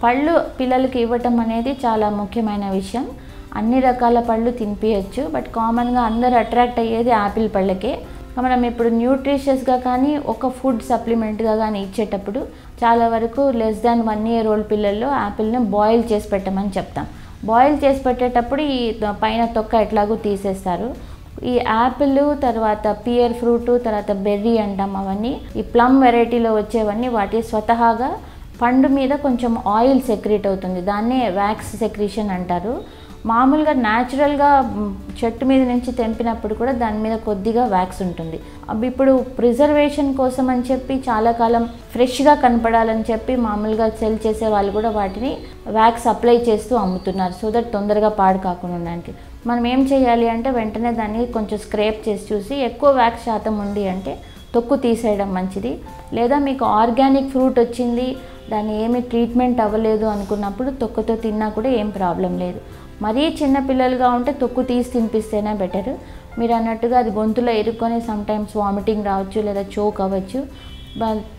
పళ్ళు పిల్లలకి ఇవ్వటం అనేది చాలా ముఖ్యమైన విషయం. అన్ని రకాల పళ్ళు తినిపించచ్చు, బట్ కామన్గా అందరూ అట్రాక్ట్ అయ్యేది యాపిల్ పళ్ళకే. మనం ఇప్పుడు న్యూట్రిషియస్గా కానీ ఒక ఫుడ్ సప్లిమెంట్గా కానీ ఇచ్చేటప్పుడు చాలా వరకు లెస్ దాన్ 1 year old పిల్లల్లో యాపిల్ని బాయిల్ చేసి పెట్టమని చెప్తాం. బాయిల్ చేసి పెట్టేటప్పుడు ఈ పైన తొక్క ఎట్లాగో తీసేస్తారు. ఈ యాపిల్, తర్వాత పియర్ ఫ్రూట్, తర్వాత బెర్రీ అంటాం, అవన్నీ ఈ ప్లమ్ వెరైటీలో వచ్చేవన్నీ వాటి స్వతహాగా పండు మీద కొంచెం ఆయిల్ సెక్రీట్ అవుతుంది, దాన్నే వ్యాక్స్ సెక్రీషన్ అంటారు. మామూలుగా న్యాచురల్గా చెట్టు మీద నుంచి తెంపినప్పుడు కూడా దాని మీద కొద్దిగా వ్యాక్స్ ఉంటుంది. ఇప్పుడు ప్రిజర్వేషన్ కోసం అని చెప్పి చాలా కాలం ఫ్రెష్గా కనపడాలని చెప్పి మామూలుగా సెల్ చేసే వాళ్ళు కూడా వాటిని వ్యాక్స్ అప్లై చేస్తూ అమ్ముతున్నారు, సో దట్ తొందరగా పాడు కాకుండా ఉండడానికి. మనం ఏం చేయాలి అంటే వెంటనే దాన్ని కొంచెం స్క్రేప్ చేసి చూసి ఎక్కువ వ్యాక్స్ శాతం ఉంది అంటే తొక్కు తీసేయడం మంచిది. లేదా మీకు ఆర్గానిక్ ఫ్రూట్ వచ్చింది, దాన్ని ఏమి ట్రీట్మెంట్ అవ్వలేదు అనుకున్నప్పుడు తొక్కుతో తిన్నా కూడా ఏం ప్రాబ్లం లేదు. మరీ చిన్న పిల్లలుగా ఉంటే తొక్కు తీసి తినిపిస్తేనే బెటర్. మీరు అన్నట్టుగా అది గొంతులో ఇరుక్కొని సమ్టైమ్స్ వామిటింగ్ రావచ్చు, లేదా చోక్ అవ్వచ్చు.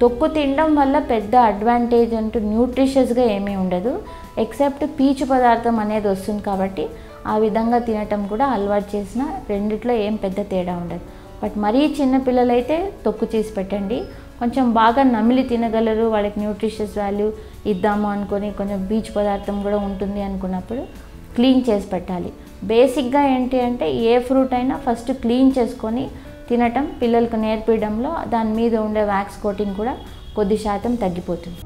తొక్కు తినడం వల్ల పెద్ద అడ్వాంటేజ్ అంటూ న్యూట్రిషియస్గా ఏమీ ఉండదు, ఎక్సెప్ట్ పీచు పదార్థం అనేది వస్తుంది. కాబట్టి ఆ విధంగా తినటం కూడా అలవాటు చేసిన రెండిట్లో ఏం పెద్ద తేడా ఉండదు. బట్ మరీ చిన్న పిల్లలైతే తొక్కు చేసి పెట్టండి. కొంచెం బాగా నమిలి తినగలరు, వాళ్ళకి న్యూట్రిషియస్ వాల్యూ ఇద్దాము అనుకొని కొంచెం పీచు పదార్థం కూడా ఉంటుంది అనుకున్నప్పుడు క్లీన్ చేసి పెట్టాలి. బేసిక్గా ఏంటి అంటే ఏ ఫ్రూట్ అయినా ఫస్ట్ క్లీన్ చేసుకొని తినటం పిల్లలకు నేర్పించడంలో దాని మీద ఉండే వ్యాక్స్ కోటింగ్ కూడా కొద్ది శాతం తగ్గిపోతుంది.